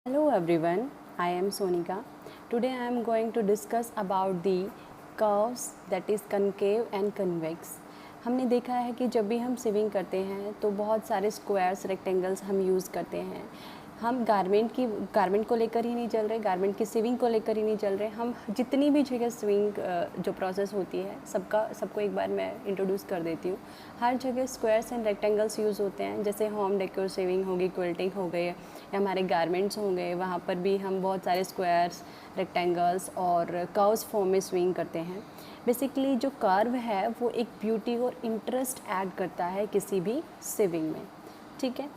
Hello everyone, I am Sonika. Today I am going to discuss about the curves that is concave and convex. हमने देखा है कि जब भी हम सिविंग करते हैं तो बहुत सारे स्क्वायर्स रेक्टेंगल्स हम यूज़ करते हैं। हम गारमेंट को लेकर ही नहीं चल रहे, गारमेंट की सिविंग को लेकर ही नहीं चल रहे, हम जितनी भी जगह सिविंग जो प्रोसेस होती है सबको एक बार मैं इंट्रोड्यूस कर देती हूँ। हर जगह स्क्वायर्स एंड रेक्टेंगल्स यूज़ होते हैं, जैसे होम डेकोर सिविंग होगी, क्विल्टिंग हो गई, या हमारे गारमेंट्स होंगे, वहाँ पर भी हम बहुत सारे स्क्वायर्स, रेक्टेंगल्स और कर्व्स फॉर्म में स्विंग करते हैं। बेसिकली जो कर्व है वो एक ब्यूटी और इंटरेस्ट ऐड करता है किसी भी सिविंग में, ठीक है।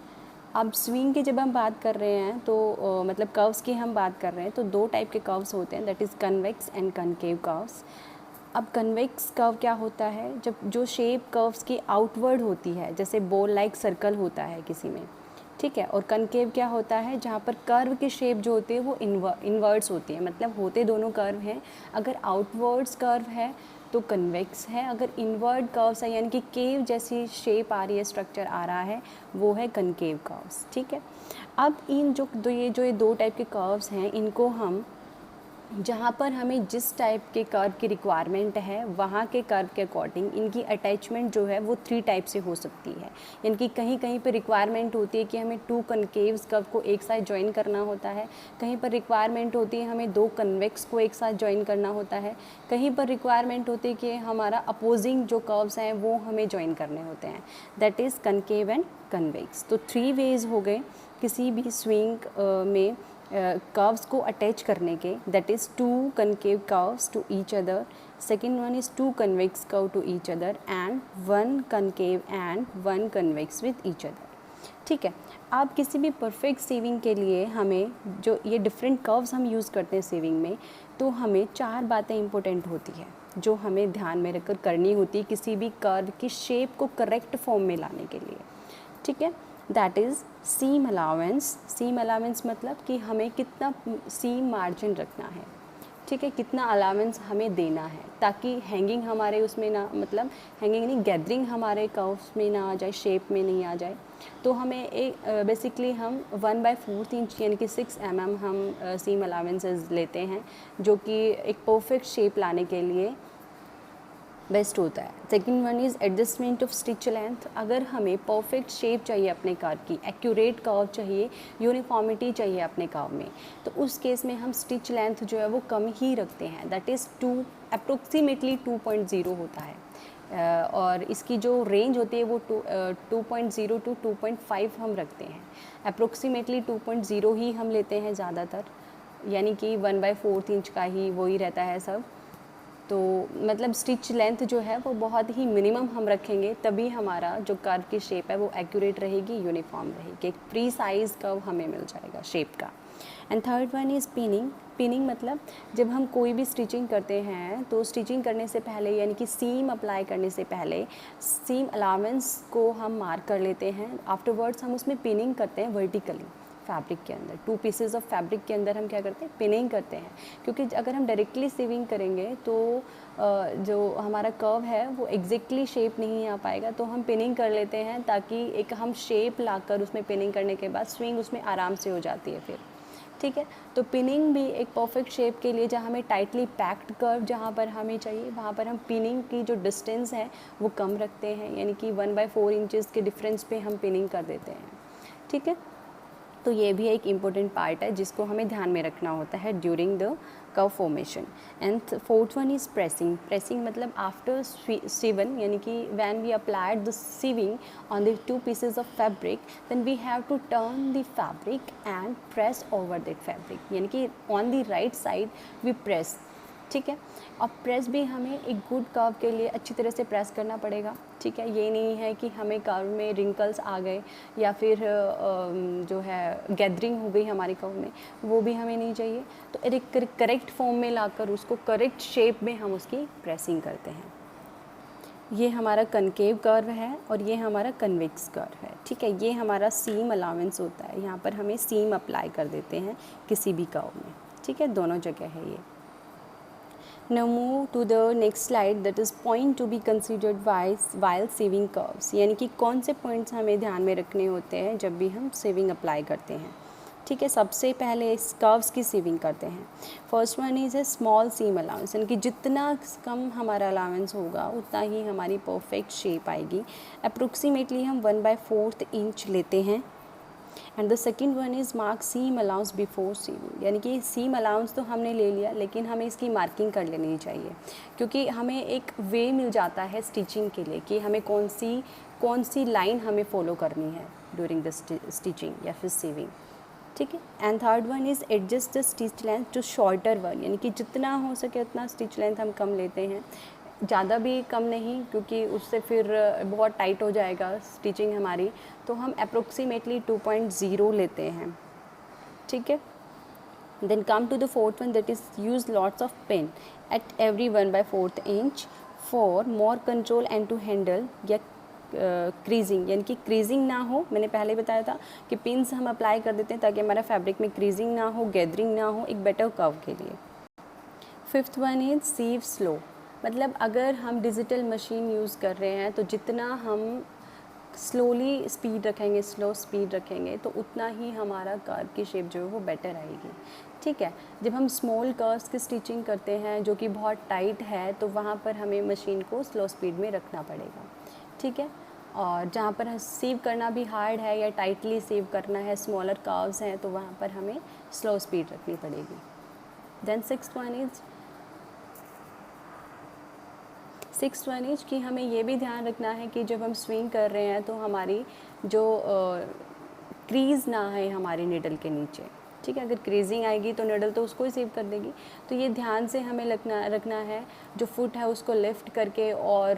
अब स्विंग की जब हम बात कर रहे हैं तो मतलब कर्व्स की हम बात कर रहे हैं तो दो टाइप के कर्व्स होते हैं, that is convex and concave curves. अब कन्वेक्स कर्व क्या होता है, जब जो शेप कर्व्स की आउटवर्ड होती है, जैसे बॉल लाइक सर्कल होता है किसी में, ठीक है। और कनकेव क्या होता है, जहाँ पर कर्व की शेप जो होती है वो इनवर्ड्स होती है, मतलब होते दोनों कर्व हैं। अगर आउटवर्ड्स कर्व है तो कन्वेक्स है, अगर इनवर्ड कर्व्स है यानी कि केव जैसी शेप आ रही है, स्ट्रक्चर आ रहा है, वो है कनकेव कर्व्स, ठीक है। अब इन ये दो टाइप के कर्व्स हैं, इनको हम जहाँ पर हमें जिस टाइप के कर्व की रिक्वायरमेंट है वहाँ के कर्व के अकॉर्डिंग इनकी अटैचमेंट जो है वो 3 टाइप से हो सकती है। यानी कि कहीं कहीं पर रिक्वायरमेंट होती है कि हमें 2 कनकेव्स कर्व को एक साथ ज्वाइन करना होता है, कहीं पर रिक्वायरमेंट होती है हमें 2 कन्वेक्स को एक साथ ज्वाइन करना होता है, कहीं पर रिक्वायरमेंट होती है कि हमारा अपोजिंग जो कर्व्स हैं वो हमें ज्वाइन करने होते हैं, that is concave and convex. तो 3 वेज हो गए किसी भी स्विंग में कर्व्स को अटैच करने के, that is 2 concave curves to each other, second one is 2 convex curve to each other and 1 concave and 1 convex with each other, ठीक है। आप किसी भी परफेक्ट सेविंग के लिए हमें जो ये डिफरेंट कर्व्स हम यूज़ करते हैं सेविंग में, तो हमें 4 बातें इंपॉर्टेंट होती है जो हमें ध्यान में रखकर करनी होती है किसी भी कर्व की शेप को करेक्ट फॉर्म में लाने के लिए, ठीक है। That is seam allowance. Seam allowance मतलब कि हमें कितना सीम मार्जिन रखना है, ठीक है, कितना अलावेंस हमें देना है ताकि हैंगिंग हमारे उसमें ना, मतलब हैंगिंग नहीं, गैदरिंग हमारे कर्व्स में ना आ जाए, शेप में नहीं आ जाए। तो हमें एक बेसिकली हम 1/4 इंच यानी कि 6 mm हम सीम अलावेंसेस लेते हैं, जो कि एक परफेक्ट शेप लाने के लिए बेस्ट होता है। Second one is adjustment of stitch length. अगर हमें परफेक्ट शेप चाहिए अपने कर्व की, एक्यूरेट कर्व चाहिए, यूनिफॉर्मिटी चाहिए अपने कर्व में, तो उस केस में हम स्टिच लेंथ जो है वो कम ही रखते हैं, दैट इज़ अप्रोक्सीमेटली 2.0 होता है। और इसकी जो रेंज होती है वो 2.0 टू 2.5 हम रखते हैं। अप्रोक्सीमेटली 2.0 ही हम लेते हैं ज़्यादातर, यानी कि 1/4 इंच का ही वही रहता है सब। तो मतलब स्टिच लेंथ जो है वो बहुत ही मिनिमम हम रखेंगे, तभी हमारा जो कर्व की शेप है वो एक्यूरेट रहेगी, यूनिफॉर्म रहेगी, एक प्री साइज कर्व हमें मिल जाएगा शेप का। And third one is pinning. Pinning मतलब जब हम कोई भी स्टिचिंग करते हैं तो स्टिचिंग करने से पहले यानी कि सीम अप्लाई करने से पहले सीम अलावेंस को हम मार्क कर लेते हैं, आफ्टरवर्ड्स हम उसमें पिनिंग करते हैं वर्टिकली फैब्रिक के अंदर। 2 पीसेस ऑफ फैब्रिक के अंदर हम क्या करते हैं, पिनिंग करते हैं, क्योंकि अगर हम डायरेक्टली सिविंग करेंगे तो जो हमारा कर्व है वो एग्जैक्टली शेप नहीं आ पाएगा, तो हम पिनिंग कर लेते हैं ताकि एक हम शेप लाकर उसमें पिनिंग करने के बाद स्विंग उसमें आराम से हो जाती है फिर, ठीक है। तो पिनिंग भी एक परफेक्ट शेप के लिए, जहाँ हमें टाइटली पैक्ड कर्व जहाँ पर हमें चाहिए वहाँ पर हम पिनिंग की जो डिस्टेंस है वो कम रखते हैं, यानी कि 1/4 इंचज़ के डिफरेंस पे हम पिनिंग कर देते हैं, ठीक है। तो ये भी एक इम्पोर्टेंट पार्ट है जिसको हमें ध्यान में रखना होता है during the curve formation. And fourth one is pressing. Pressing मतलब आफ्टर सीवन, यानी कि when we applied the sewing on the 2 pieces of fabric, then we have to turn the fabric and press over that fabric, यानी कि on the right side we press, ठीक है। अब press भी हमें एक गुड कर्व के लिए अच्छी तरह से प्रेस करना पड़ेगा, ठीक है। ये नहीं है कि हमें कर्व में रिंकल्स आ गए या फिर जो है गैदरिंग हो गई हमारे कर्व में, वो भी हमें नहीं चाहिए। तो एक करेक्ट फॉर्म में लाकर उसको करेक्ट शेप में हम उसकी प्रेसिंग करते हैं। ये हमारा कनकेव कर्व है और ये हमारा कन्वेक्स कर्व है, ठीक है। ये हमारा सीम अलावेंस होता है, यहाँ पर हमें सीम अप्लाई कर देते हैं किसी भी कर्व में, ठीक है, दोनों जगह है ये। Now move to the next slide, that is point to be considered while sieving curves, यानी कि कौन से पॉइंट्स हमें ध्यान में रखने होते हैं जब भी हम सिविंग अप्लाई करते हैं। ठीक है, सबसे पहले इस कर्व्स की सीविंग करते हैं। First one is a small seam allowance, यानी कि जितना कम हमारा अलाउंस होगा उतना ही हमारी परफेक्ट शेप आएगी। अप्रोक्सीमेटली हम 1/4 इंच लेते हैं। And the second one is mark seam allowance before sewing, यानी कि सीम अलाउंस तो हमने ले लिया, लेकिन हमें इसकी मार्किंग कर लेनी चाहिए, क्योंकि हमें एक वे मिल जाता है स्टिचिंग के लिए कि हमें कौन सी लाइन हमें फॉलो करनी है ड्यूरिंग द स्टिचिंग या फिर सीविंग। ठीक है। And third one is adjust the stitch length to shorter one, यानी कि जितना हो सके उतना स्टिच लेंथ हम कम लेते हैं, ज़्यादा भी कम नहीं, क्योंकि उससे फिर बहुत टाइट हो जाएगा स्टिचिंग हमारी। तो हम अप्रोक्सीमेटली 2.0 लेते हैं। ठीक है। Then come to the fourth one, that is use lots of pen at every 1/4 inch for more control and to handle या क्रीजिंग, यानी कि क्रीजिंग ना हो। मैंने पहले बताया था कि पिंस हम अप्लाई कर देते हैं ताकि हमारा फैब्रिक में क्रीजिंग ना हो, गैदरिंग ना हो, एक बेटर कर्व के लिए। फिफ्थ वन इज सीव स्लो, मतलब अगर हम डिजिटल मशीन यूज़ कर रहे हैं तो जितना हम स्लोली स्पीड रखेंगे, स्लो स्पीड रखेंगे, तो उतना ही हमारा कर्व की शेप जो है वो बेटर आएगी। ठीक है। जब हम स्मॉल कर्व्स की स्टिचिंग करते हैं जो कि बहुत टाइट है, तो वहाँ पर हमें मशीन को स्लो स्पीड में रखना पड़ेगा। ठीक है। और जहाँ पर सीव करना भी हार्ड है या टाइटली सीव करना है, स्मॉलर कर्व्स हैं, तो वहाँ पर हमें स्लो स्पीड रखनी पड़ेगी। देन सिक्स्थ वन इज कि हमें ये भी ध्यान रखना है कि जब हम स्विंग कर रहे हैं तो हमारी जो क्रीज़ ना है हमारी निडल के नीचे। ठीक है। अगर क्रीजिंग आएगी तो निडल तो उसको ही सेव कर देगी, तो ये ध्यान से हमें रखना है। जो फुट है उसको लिफ्ट करके और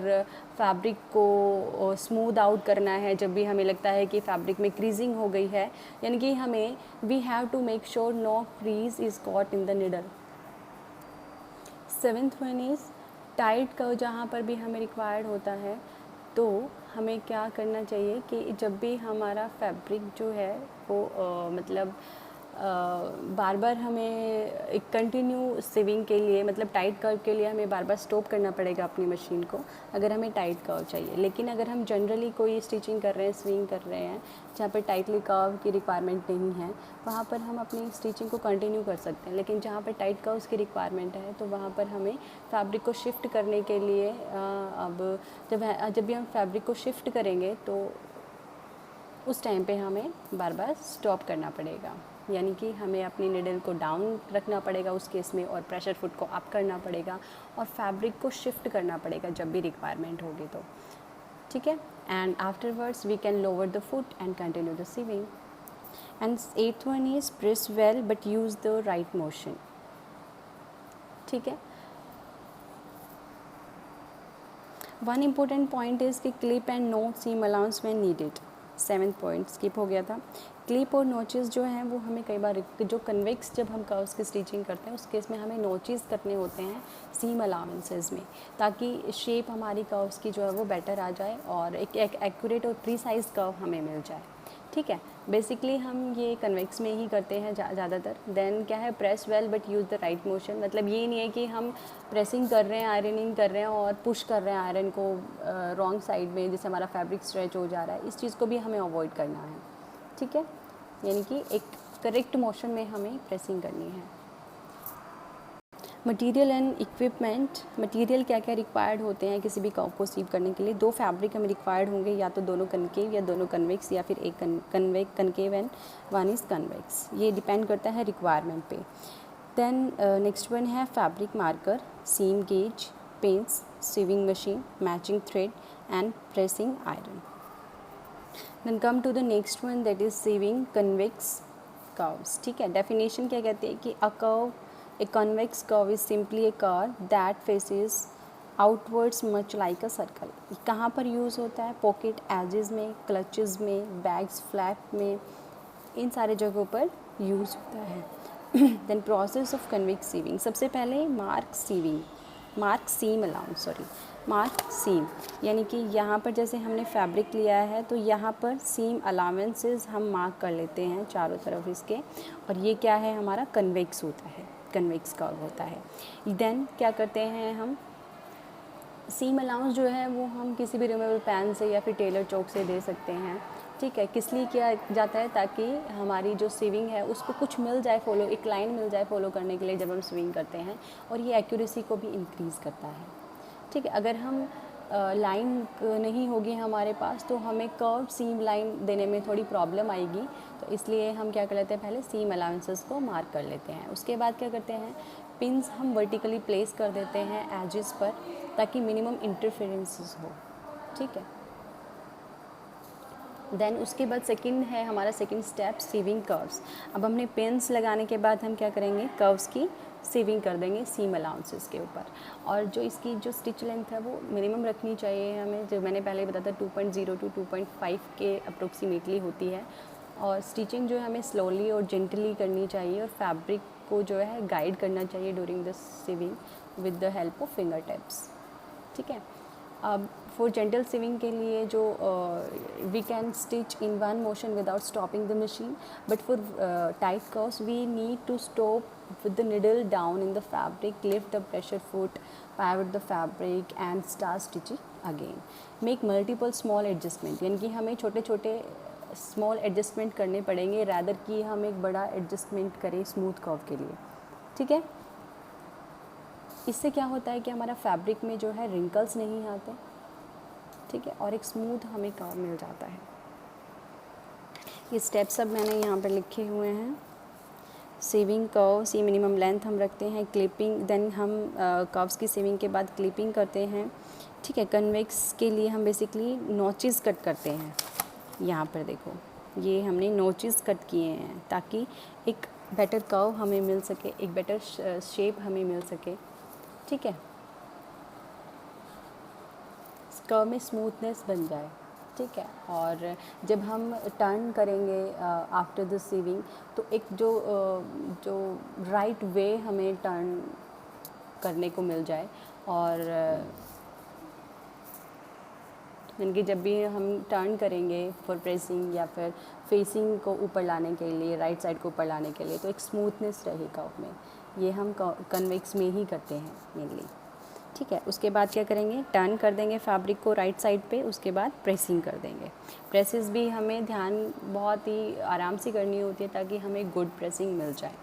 फैब्रिक को स्मूथ आउट करना है जब भी हमें लगता है कि फैब्रिक में क्रीजिंग हो गई है, यानी कि हमें we have to make sure no crease is caught in the needle. Seventh one is tight curve, जहाँ पर भी हमें रिक्वायर्ड होता है तो हमें क्या करना चाहिए कि जब भी हमारा फैब्रिक जो है वो मतलब बार बार हमें एक कंटिन्यू सीविंग के लिए, मतलब टाइट कर्व के लिए हमें बार बार स्टॉप करना पड़ेगा अपनी मशीन को, अगर हमें टाइट कर्व चाहिए। लेकिन अगर हम जनरली कोई स्टिचिंग कर रहे हैं, स्विंग कर रहे हैं जहाँ पर टाइटली कर्व की रिक्वायरमेंट नहीं है, वहाँ पर हम अपनी स्टिचिंग को कंटिन्यू कर सकते हैं। लेकिन जहाँ पर टाइट कर्व्स की रिक्वायरमेंट है तो वहाँ पर हमें फैब्रिक को शिफ्ट करने के लिए अब जब भी हम फैब्रिक को शिफ्ट करेंगे तो उस टाइम पे हमें बार बार स्टॉप करना पड़ेगा, यानी कि हमें अपनी निडल को डाउन रखना पड़ेगा उस केस में, और प्रेशर फुट को अप करना पड़ेगा और फैब्रिक को शिफ्ट करना पड़ेगा जब भी रिक्वायरमेंट होगी तो। ठीक है। And afterwards we can lower the foot and continue the sewing. And eighth one is press well but use the right motion. ठीक है। वन इम्पोर्टेंट पॉइंट इज़ कि clip and note seam allowance when needed. 7th point स्किप हो गया था। Clip और notches जो हैं वो हमें कई बार जो कन्वेक्स जब हम कर्व्स की स्टिचिंग करते हैं उस केस में हमें नोचेस करने होते हैं सीम अलाउंसेस में, ताकि शेप हमारी कर्व्स की जो है वो बेटर आ जाए और एक एक्यूरेट और प्रीसाइज कर्व हमें मिल जाए। ठीक है। बेसिकली हम ये कन्वेक्स में ही करते हैं ज़्यादातर। देन क्या है, press well but use the right motion, मतलब ये नहीं है कि हम प्रेसिंग कर रहे हैं, आयरनिंग कर रहे हैं और पुश कर रहे हैं आयरन को रॉन्ग साइड में, जिससे हमारा फैब्रिक स्ट्रेच हो जा रहा है। इस चीज़ को भी हमें अवॉइड करना है। ठीक है। यानी कि एक करेक्ट मोशन में हमें प्रेसिंग करनी है। मटेरियल एंड इक्विपमेंट, मटेरियल क्या क्या रिक्वायर्ड होते हैं किसी भी कर्व को सीव करने के लिए। 2 फैब्रिक हमें रिक्वायर्ड होंगे, या तो दोनों कनकेव या दोनों कन्वेक्स, या फिर एक concave and one is convex. ये डिपेंड करता है रिक्वायरमेंट पे। देन नेक्स्ट वन है fabric marker, seam gauge, pens, sewing machine, matching thread and pressing iron. Then come to the next one, that is sewing convex curves. ठीक है। Definition क्या कहते हैं कि a curve, a convex curve is simply a curve that faces outwards much like a circle। कहाँ पर use होता है? पॉकेट एजेस में, क्लचेस में, बैग्स फ्लैप में, इन सारे जगहों पर यूज़ होता है। Then process of convex sewing, सबसे पहले मार्क सीम, यानी कि यहाँ पर जैसे हमने फैब्रिक लिया है तो यहाँ पर सीम अलाउंसेस हम मार्क कर लेते हैं चारों तरफ इसके, और ये क्या है, हमारा कन्वेक्स होता है, कन्वेक्स कर्व होता है। देन क्या करते हैं हम, सीम अलाउंस जो है वो हम किसी भी रिमूवेबल पैन से या फिर टेलर चौक से दे सकते हैं। ठीक है, किस लिए किया जाता है, ताकि हमारी जो स्विंग है उस पर कुछ मिल जाए फॉलो, एक लाइन मिल जाए फॉलो करने के लिए जब हम स्विंग करते हैं, और ये एक्यूरेसी को भी इंक्रीज़ करता है। ठीक है, अगर हम लाइन नहीं होगी हमारे पास तो हमें कर्व सीम लाइन देने में थोड़ी प्रॉब्लम आएगी, तो इसलिए हम क्या कर लेते हैं, पहले सीम अलाउंसेस को मार्क कर लेते हैं। उसके बाद क्या करते हैं, पिंस हम वर्टिकली प्लेस कर देते हैं एजेस पर, ताकि मिनिमम इंटरफेरेंसेस हो। ठीक है, देन उसके बाद सेकंड है हमारा सेकंड स्टेप सीविंग कर्व्स। अब हमने पिन्स लगाने के बाद हम क्या करेंगे, कर्व्स की सीविंग कर देंगे सीम अलाउंसेस के ऊपर। और जो इसकी जो स्टिच लेंथ है वो मिनिमम रखनी चाहिए हमें, जो मैंने पहले बताया था 2.0 to 2.5 के अप्रोक्सीमेटली होती है। और स्टिचिंग जो है हमें स्लोली और जेंटली करनी चाहिए, और फैब्रिक को जो है गाइड करना चाहिए during the sewing with the help of finger tips. ठीक है, अब फॉर जेंटल सीविंग के लिए जो we can stitch in one motion without stopping the machine, but for tight curves we need to stop with the needle down in the fabric, lift the pressure foot, pivot the fabric and start stitching again. Make multiple small adjustment, यानी कि हमें छोटे छोटे small adjustment करने पड़ेंगे rather कि हम एक बड़ा एडजस्टमेंट करें स्मूथ कर्व के लिए। ठीक है, इससे क्या होता है कि हमारा फैब्रिक में जो है रिंकल्स नहीं आते। ठीक है, और एक स्मूथ हमें कर्व मिल जाता है। ये स्टेप्स सब मैंने यहाँ पर लिखे हुए हैं। सीविंग कर्व, सी मिनिमम लेंथ हम रखते हैं, क्लिपिंग, देन हम कर्व्स की सीविंग के बाद क्लिपिंग करते हैं। ठीक है, कन्वेक्स के लिए हम बेसिकली नोचेस कट करते हैं। यहाँ पर देखो, ये हमने नोचेस कट किए हैं ताकि एक बेटर कर्व हमें मिल सके, एक बेटर शेप हमें मिल सके। ठीक है, कर्व में स्मूथनेस बन जाए। ठीक है, और जब हम टर्न करेंगे आफ्टर द सीविंग, तो एक जो राइट वे हमें टर्न करने को मिल जाए। और यानी कि जब भी हम टर्न करेंगे फॉर प्रेसिंग या फिर फेसिंग को ऊपर लाने के लिए, राइट साइड को ऊपर लाने के लिए, तो एक स्मूथनेस रहे कर्व में। ये हम कन्वेक्स में ही करते हैं मेनली। ठीक है, उसके बाद क्या करेंगे, टर्न कर देंगे फैब्रिक को राइट साइड पे, उसके बाद प्रेसिंग कर देंगे। प्रेसेस भी हमें ध्यान बहुत ही आराम से करनी होती है ताकि हमें गुड प्रेसिंग मिल जाए।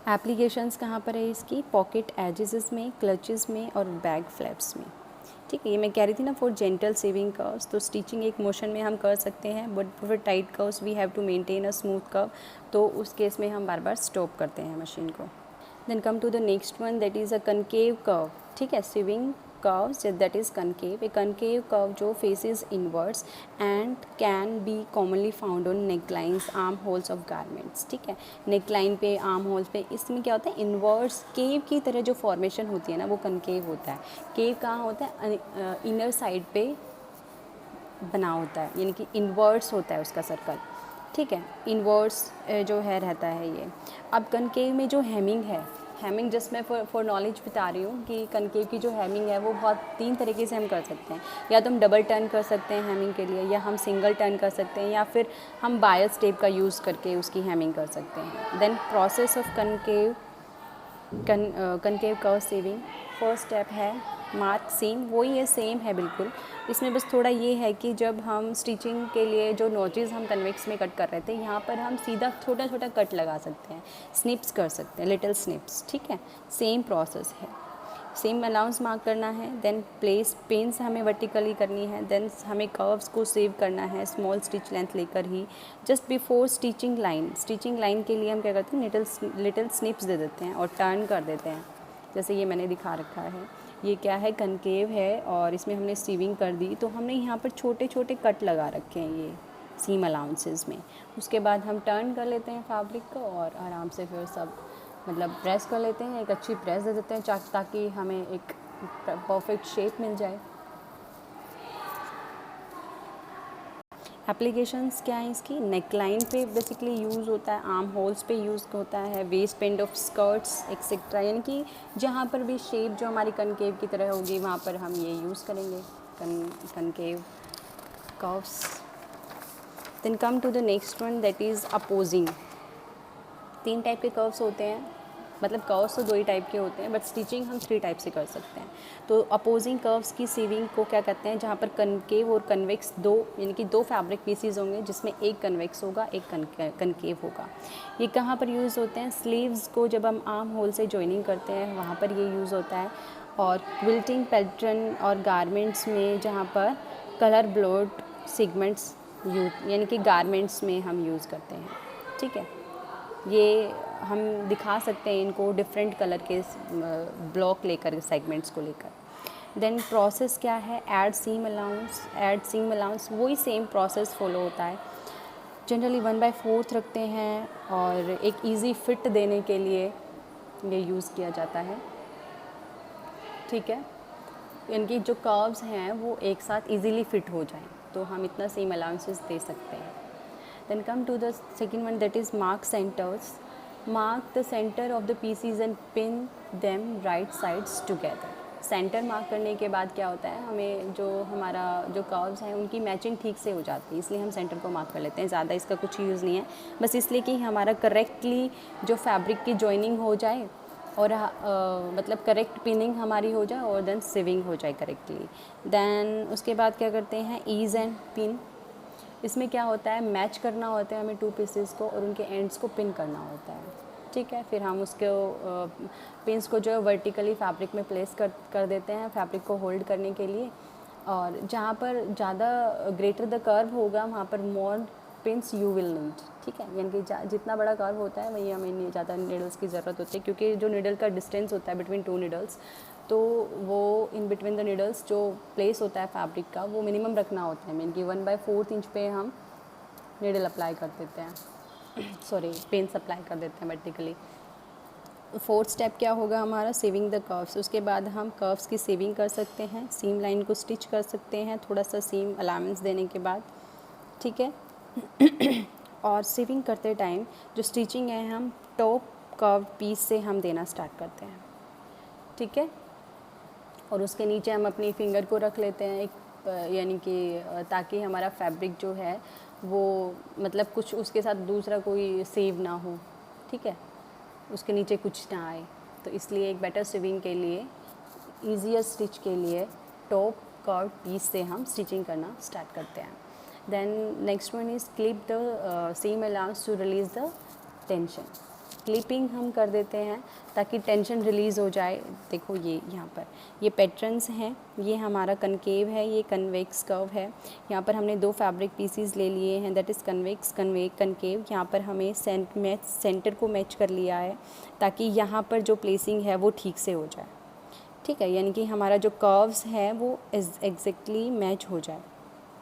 एप्लीकेशंस कहाँ पर है इसकी, पॉकेट एजेस में, क्लचेस में और बैक फ्लैप्स में। ठीक है, ये मैं कह रही थी ना फॉर जेंटल सीविंग कर्व्स, तो स्टिचिंग एक मोशन में हम कर सकते हैं, but for tight curves we have to maintain a smooth curve, तो उस केस में हम बार बार स्टॉप करते हैं मशीन को। Then come to the next one, that is a concave curve. ठीक है, swing curves that is concave. A concave curve जो faces inwards and can be commonly found on necklines, armholes of garments. ठीक है, neckline पे, armholes पे, इसमें क्या होता है, inwards cave की तरह जो formation होती है ना, वो concave होता है। cave कहाँ होता है, inner side पे बना होता है, यानी कि inwards होता है उसका सर्कल। ठीक है, इनवर्स जो है रहता है ये। अब कनकेव में जो हेमिंग है, हेमिंग जस्ट मैं फॉर नॉलेज बता रही हूँ कि कनकेव की जो हेमिंग है वो बहुत 3 तरीके से हम कर सकते हैं। या तो हम डबल टर्न कर सकते हैं हेमिंग के लिए, या हम सिंगल टर्न कर सकते हैं, या फिर हम बायस टेप का यूज़ करके उसकी हेमिंग कर सकते हैं। Then process of concave curve sewing, first step है मार्क सीम, वही है, सेम है बिल्कुल। इसमें बस थोड़ा ये है कि जब हम स्टिचिंग के लिए जो नोचेस हम कन्वेक्स में कट कर रहे थे, यहाँ पर हम सीधा छोटा छोटा कट लगा सकते हैं, स्निप्स कर सकते हैं, लिटिल स्निप्स। ठीक है, सेम प्रोसेस है, सेम अलाउंस मार्क करना है। देन प्लेस पिन्स हमें वर्टिकली करनी है। देन हमें कर्व्स को सेव करना है स्मॉल स्टिच लेंथ लेकर ही। जस्ट बिफोर स्टिचिंग लाइन के लिए हम क्या करते हैं, लिटिल स्निप्स दे देते हैं और टर्न कर देते हैं, जैसे ये मैंने दिखा रखा है। ये क्या है, कनकेव है, और इसमें हमने सीविंग कर दी, तो हमने यहाँ पर छोटे छोटे कट लगा रखे हैं ये सीम अलाउंसेस में। उसके बाद हम टर्न कर लेते हैं फैब्रिक को और आराम से फिर सब मतलब प्रेस कर लेते हैं, एक अच्छी प्रेस दे देते हैं ताकि हमें एक परफेक्ट शेप मिल जाए। एप्लीकेशंस क्या है इसकी, नेकलाइन पे बेसिकली यूज़ होता है, आर्म होल्स पे यूज़ होता है, waste band of skirts etcetera, यानी कि जहाँ पर भी शेप जो हमारी कनकेव की तरह होगी वहाँ पर हम ये यूज़ करेंगे concave curves. Then come to the next one, that is opposing. 3 type के कर्व्स होते हैं, मतलब कर्व्स तो 2 ही टाइप के होते हैं, बट स्टिचिंग हम 3 टाइप से कर सकते हैं। तो अपोजिंग कर्व्स की सीविंग को क्या कहते हैं, जहाँ पर कनकेव और कन्वेक्स 2 यानी कि 2 फैब्रिक पीसीज होंगे, जिसमें एक कन्वेक्स होगा, एक कनकेव होगा। ये कहाँ पर यूज़ होते हैं, स्लीव्स को जब हम आर्म होल से जॉइनिंग करते हैं वहाँ पर ये यूज़ होता है, और क्विल्टिंग पैटर्न और गारमेंट्स में जहाँ पर कलर ब्लोड सेगमेंट्स यानी कि गारमेंट्स में हम यूज़ करते हैं। ठीक है, ये हम दिखा सकते हैं इनको डिफरेंट कलर के ब्लॉक लेकर, सेगमेंट्स को लेकर। देन प्रोसेस क्या है, ऐड सीम अलाउंस वही सेम प्रोसेस फॉलो होता है। जनरली 1/4 रखते हैं और एक इजी फिट देने के लिए ये यूज़ किया जाता है। ठीक है, इनकी जो कर्व्स हैं वो एक साथ इजीली फिट हो जाएं, तो हम इतना सेम अलाउंसेस दे सकते हैं। Then come to the second one, that is mark centers. Mark the center of the pieces and pin them right sides together. Centre mark करने के बाद क्या होता है, हमें जो हमारा जो कर्व्स हैं उनकी मैचिंग ठीक से हो जाती है, इसलिए हम सेंटर को मार्क कर लेते हैं। ज़्यादा इसका कुछ यूज़ नहीं है, बस इसलिए कि हमारा करेक्टली जो फैब्रिक की जॉइनिंग हो जाए और मतलब करेक्ट पिनिंग हमारी हो जाए और देन सिविंग हो जाए करेक्टली। देन उसके बाद क्या करते हैं, ईज़ एंड पिन। इसमें क्या होता है, मैच करना होता है हमें 2 पीसेस को और उनके एंड्स को पिन करना होता है। ठीक है, फिर हम उसको पिन्स को जो है वर्टिकली फैब्रिक में प्लेस कर देते हैं फैब्रिक को होल्ड करने के लिए, और जहाँ पर ज़्यादा ग्रेटर द कर्व होगा वहाँ पर मोर पिन्स यू विल नीड। ठीक है, यानी कि जितना बड़ा कर्व होता है वही हमें ज़्यादा नीडल्स की ज़रूरत होती है, क्योंकि जो नीडल का डिस्टेंस होता है बिटवीन 2 नीडल्स, तो वो इन बिटवीन द नीडल्स जो प्लेस होता है फैब्रिक का वो मिनिमम रखना होता है। मीन कि 1/4 इंच पे हम नीडल अप्लाई कर देते हैं, सॉरी पेन्स अप्लाई कर देते हैं वर्टिकली। 4th स्टेप क्या होगा हमारा, सेविंग द कर्व्स। उसके बाद हम कर्व्स की सेविंग कर सकते हैं, सीम लाइन को स्टिच कर सकते हैं थोड़ा सा सीम अलाउंस देने के बाद। ठीक है और सेविंग करते टाइम जो स्टिचिंग है हम टॉप कर्व पीस से हम देना स्टार्ट करते हैं। ठीक है, और उसके नीचे हम अपनी फिंगर को रख लेते हैं एक यानी कि ताकि हमारा फैब्रिक जो है वो मतलब कुछ उसके साथ दूसरा कोई सेव ना हो। ठीक है, उसके नीचे कुछ ना आए, तो इसलिए एक बेटर स्टिचिंग के लिए, ईजियर स्टिच के लिए टॉप कर्व पीस से हम स्टिचिंग करना स्टार्ट करते हैं। Then next one is clip the seam allowance to release the tension. Clipping हम कर देते हैं ताकि टेंशन रिलीज़ हो जाए। देखो ये यहाँ पर ये पैटर्न्स हैं, ये हमारा कनकेव है, ये कन्वेक्स कर्व है। यहाँ पर हमने 2 फैब्रिक पीसीज ले लिए हैं, दैट इज़ कन्वेक्स कनकेव। यहाँ पर हमें सेंटर को मैच कर लिया है ताकि यहाँ पर जो प्लेसिंग है वो ठीक से हो जाए। ठीक है, यानी कि हमारा जो कर्व्स है वो एग्जैक्टली मैच हो जाए।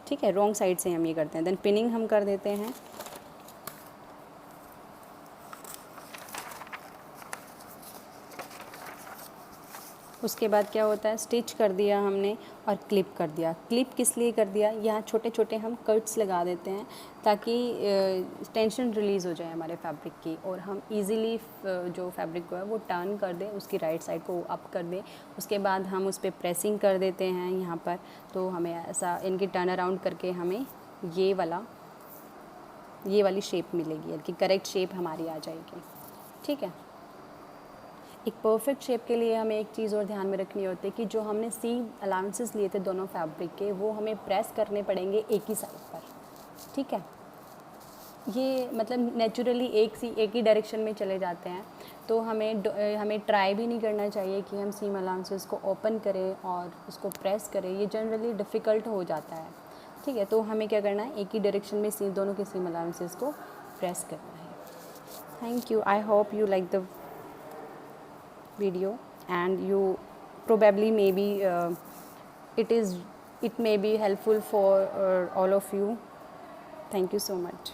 ठीक है, रॉन्ग साइड से हम ये करते हैं। देन पिनिंग हम कर देते हैं। उसके बाद क्या होता है, स्टिच कर दिया हमने और क्लिप कर दिया। क्लिप किस लिए कर दिया, यहाँ छोटे छोटे हम कट्स लगा देते हैं ताकि टेंशन रिलीज़ हो जाए हमारे फैब्रिक की, और हम इजीली जो फैब्रिक को है वो टर्न कर दें, उसकी राइट साइड को अप कर दें। उसके बाद हम उस पर प्रेसिंग कर देते हैं यहाँ पर, तो हमें ऐसा इनकी टर्न अराउंड करके हमें ये वाली शेप मिलेगी, यानी कि करेक्ट शेप हमारी आ जाएगी। ठीक है, एक परफेक्ट शेप के लिए हमें एक चीज़ और ध्यान में रखनी होती है कि जो हमने सीम अलाउंसेस लिए थे दोनों फैब्रिक के, वो हमें प्रेस करने पड़ेंगे एक ही साइड पर। ठीक है, ये मतलब नेचुरली एक ही डायरेक्शन में चले जाते हैं, तो हमें ट्राई भी नहीं करना चाहिए कि हम सीम अलाउंसेस को ओपन करें और उसको प्रेस करें, ये जनरली डिफ़िकल्ट हो जाता है। ठीक है, तो हमें क्या करना है, एक ही डायरेक्शन में दोनों के सीम अलाउंसेस को प्रेस करना है। Thank you, I hope you like the video and you probably maybe it may be helpful for all of you. Thank you so much.